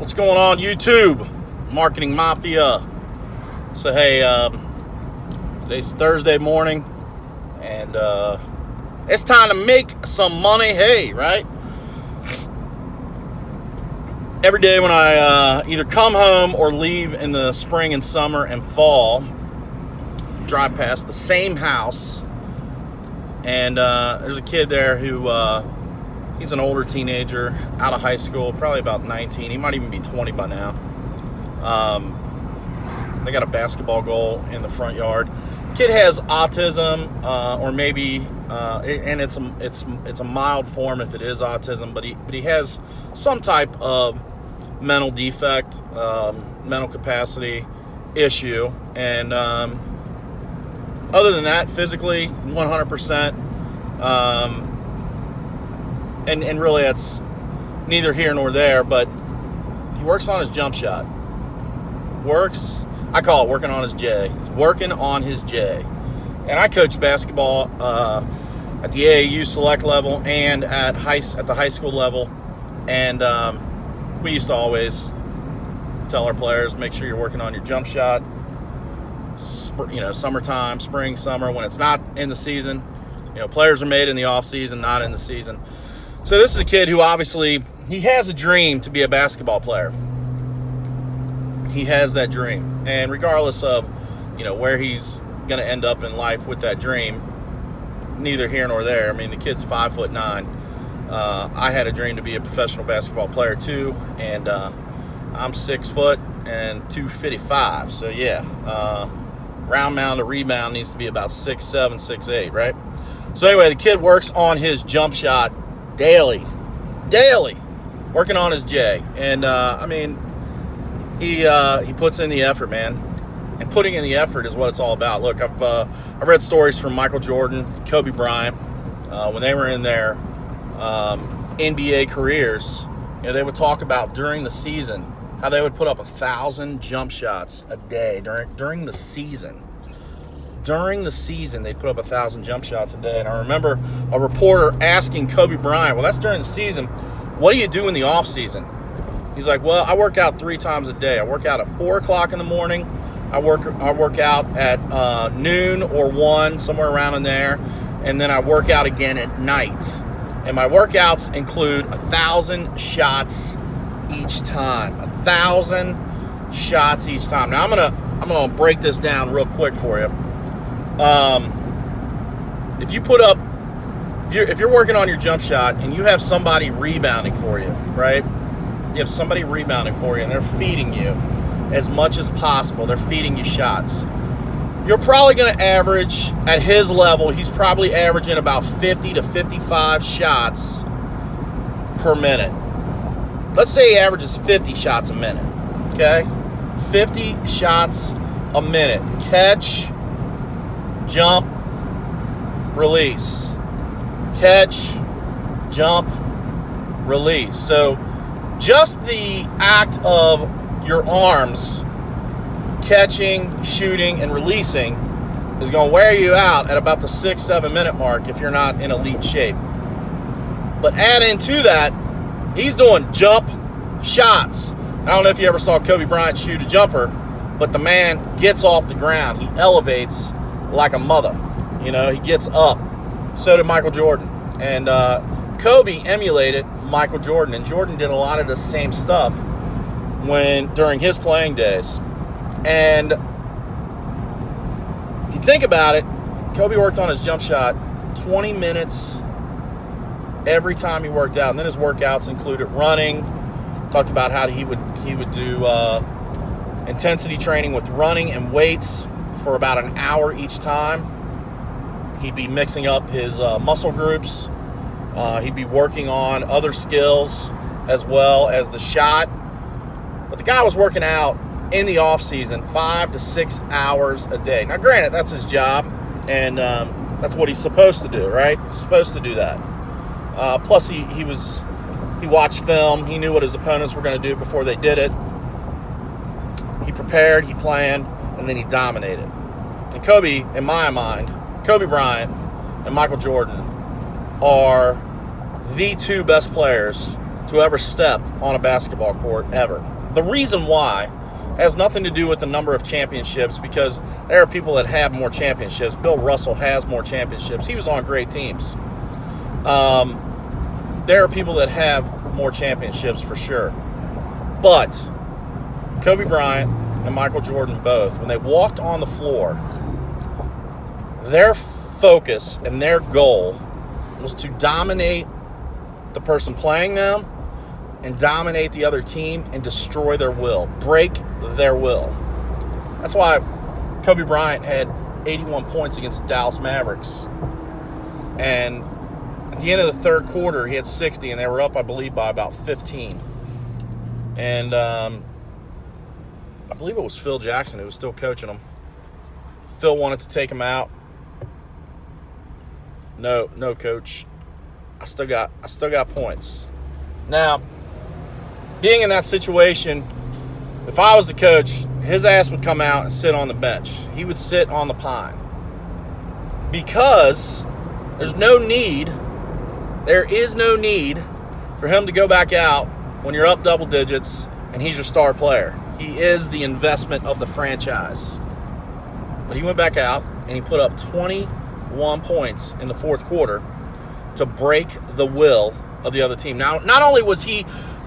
What's going on, YouTube? Marketing Mafia. So, hey, today's Thursday morning, and it's time to make some money. Hey, right? Every day when I either come home or leave in the spring and summer and fall, drive past the same house, and there's a kid there who he's an older teenager, out of high school, probably about 19. He might even be 20 by now. They got a basketball goal in the front yard. Kid has autism, or maybe, and it's a mild form if it is autism, but he has some type of mental defect, mental capacity issue, and other than that, physically 100%. And really that's neither here nor there, but he works on his jump shot. I call it working on his J. He's working on his J. And I coach basketball at the AAU select level and at the high school level. And we used to always tell our players, make sure you're working on your jump shot. Summertime, spring, summer, when it's not in the season. Players are made in the off season, not in the season. So this is a kid who obviously, he has a dream to be a basketball player. He has that dream. And regardless of, where he's going to end up in life with that dream, neither here nor there. I mean, the kid's 5'9". I had a dream to be a professional basketball player too. And I'm 6 foot and 255. So yeah, round mound to rebound needs to be about 6'7", 6'8", right? So anyway, the kid works on his jump shot daily, working on his J. And he puts in the effort, man. And putting in the effort is what it's all about. Look, I've read stories from Michael Jordan, Kobe Bryant, when they were in their NBA careers. They would talk about during the season how they would put up 1,000 jump shots a day during the season. During the season, they put up 1,000 jump shots a day. And I remember a reporter asking Kobe Bryant, well, that's during the season. What do you do in the off season? He's like, well, I work out 3 times a day. I work out at 4 o'clock in the morning. I work out at noon or 1, somewhere around in there. And then I work out again at night. And my workouts include 1,000 shots each time. 1,000 shots each time. Now, I'm gonna break this down real quick for you. If you're working on your jump shot and you have somebody rebounding for you, right? You have somebody rebounding for you and they're feeding you as much as possible. They're feeding you shots. You're probably going to average, at his level, he's probably averaging about 50 to 55 shots per minute. Let's say he averages 50 shots a minute, okay? 50 shots a minute. Catch, jump, release. Catch, jump, release. So just the act of your arms catching, shooting, and releasing is going to wear you out at about the 6-7 minute mark if you're not in elite shape. But add into that, he's doing jump shots. I don't know if you ever saw Kobe Bryant shoot a jumper, but the man gets off the ground. He elevates like a mother. He gets up. So did Michael Jordan. And Kobe emulated Michael Jordan. And Jordan did a lot of the same stuff during his playing days. And if you think about it, Kobe worked on his jump shot 20 minutes every time he worked out. And then his workouts included running. Talked about how he would do intensity training with running and weights for about an hour each time. He'd be mixing up his muscle groups. He'd be working on other skills as well as the shot. But the guy was working out in the off season 5 to 6 hours a day. Now, granted, that's his job, and that's what he's supposed to do, right? He's supposed to do that. Plus, he watched film. He knew what his opponents were going to do before they did it. He prepared, he planned, and then he dominated. And Kobe, in my mind, Kobe Bryant and Michael Jordan are the 2 best players to ever step on a basketball court ever. The reason why has nothing to do with the number of championships, because there are people that have more championships. Bill Russell has more championships. He was on great teams. There are people that have more championships for sure. But Kobe Bryant and Michael Jordan both, when they walked on the floor, their focus and their goal was to dominate the person playing them and dominate the other team and destroy their will, break their will. That's why Kobe Bryant had 81 points against the Dallas Mavericks. And at the end of the third quarter, he had 60, and they were up, I believe, by about 15. And I believe it was Phil Jackson who was still coaching them. Phil wanted to take him out. No, coach. I still got points. Now, being in that situation, if I was the coach, his ass would come out and sit on the bench. He would sit on the pine. Because there is no need for him to go back out when you're up double digits and he's your star player. He is the investment of the franchise. But he went back out and he put up 21 points in the fourth quarter to break the will of the other team. Now, not only was he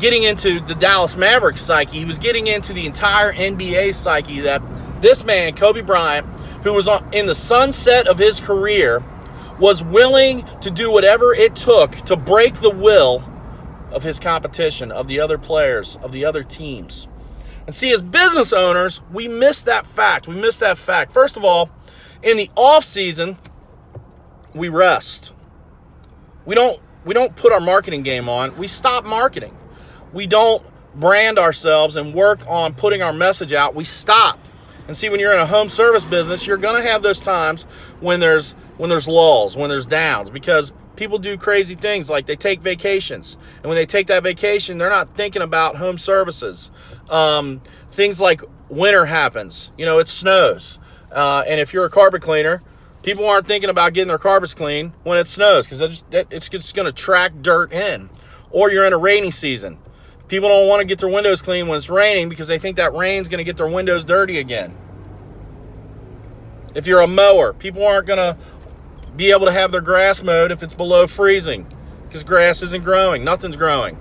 getting into the Dallas Mavericks psyche, he was getting into the entire NBA psyche, that this man, Kobe Bryant, who was in the sunset of his career, was willing to do whatever it took to break the will of his competition, of the other players, of the other teams. And see, as business owners, we miss that fact. First of all, in the offseason, we rest. We don't put our marketing game on. We stop marketing. We don't brand ourselves and work on putting our message out. We stop. And see, when you're in a home service business, you're going to have those times when there's lulls, when there's downs, because people do crazy things like they take vacations. And when they take that vacation, they're not thinking about home services. Things like winter happens. It snows. And if you're a carpet cleaner, people aren't thinking about getting their carpets clean when it snows, because it's just going to track dirt in. Or you're in a rainy season. People don't want to get their windows clean when it's raining because they think that rain's going to get their windows dirty again. If you're a mower, people aren't going to be able to have their grass mowed if it's below freezing, because grass isn't growing. Nothing's growing.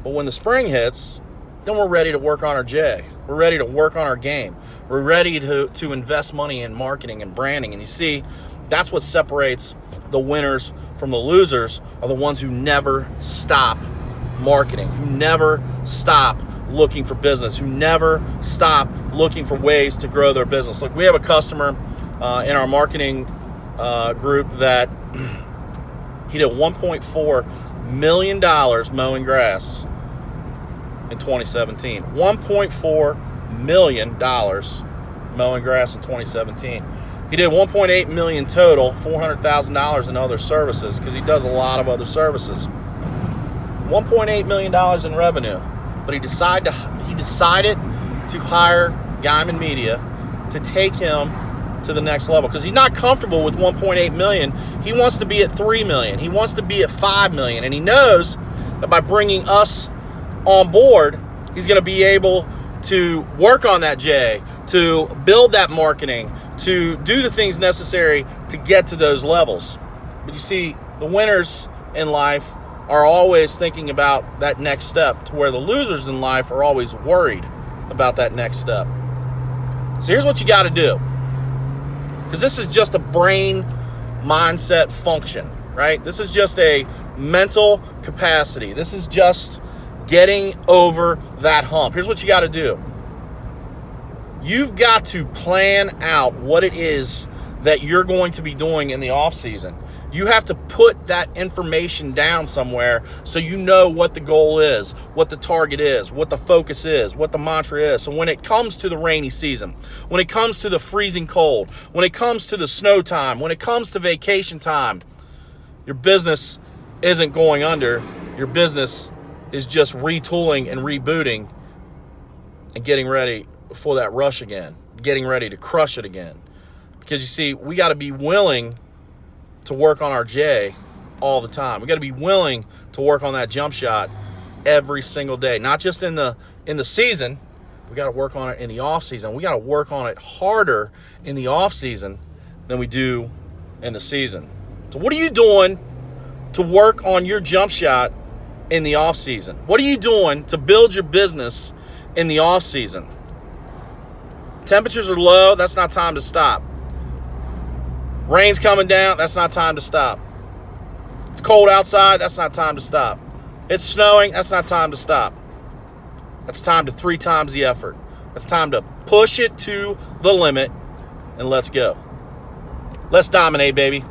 But when the spring hits, then we're ready to work on our J. We're ready to work on our game. We're ready to invest money in marketing and branding. And you see, that's what separates the winners from the losers, are the ones who never stop marketing, who never stop looking for business, who never stop looking for ways to grow their business. Look, we have a customer in our marketing group that he did $1.4 million mowing grass in 2017. $1.4 million mowing grass in 2017. He did $1.8 million total, $400,000 in other services, because he does a lot of other services. $1.8 million in revenue, but he decided to hire Geiman Media to take him to the next level, because he's not comfortable with $1.8 million. He wants to be at $3 million. He wants to be at $5 million, and he knows that by bringing us on board, he's going to be able to work on that J, to build that marketing, to do the things necessary to get to those levels. But you see, the winners in life are always thinking about that next step, to where the losers in life are always worried about that next step. So here's what you got to do, because this is just a brain mindset function, right? This is just a mental capacity. This is just getting over that hump. Here's what you got to do. You've got to plan out what it is that you're going to be doing in the off season. You have to put that information down somewhere so you know what the goal is, what the target is, what the focus is, what the mantra is. So when it comes to the rainy season, when it comes to the freezing cold, when it comes to the snow time, when it comes to vacation time, your business isn't going under. Your business is just retooling and rebooting and getting ready for that rush again, getting ready to crush it again. Because you see, we got to be willing to work on our J all the time. We got to be willing to work on that jump shot every single day, not just in the season. We got to work on it in the off season. We got to work on it harder in the off season than we do in the season. So what are you doing to work on your jump shot in the off season? What are you doing to build your business in the off season? Temperatures are low, that's not time to stop. Rain's coming down, that's not time to stop. It's cold outside, that's not time to stop. It's snowing, that's not time to stop. That's time to 3 times the effort. That's time to push it to the limit, and let's go. Let's dominate, baby.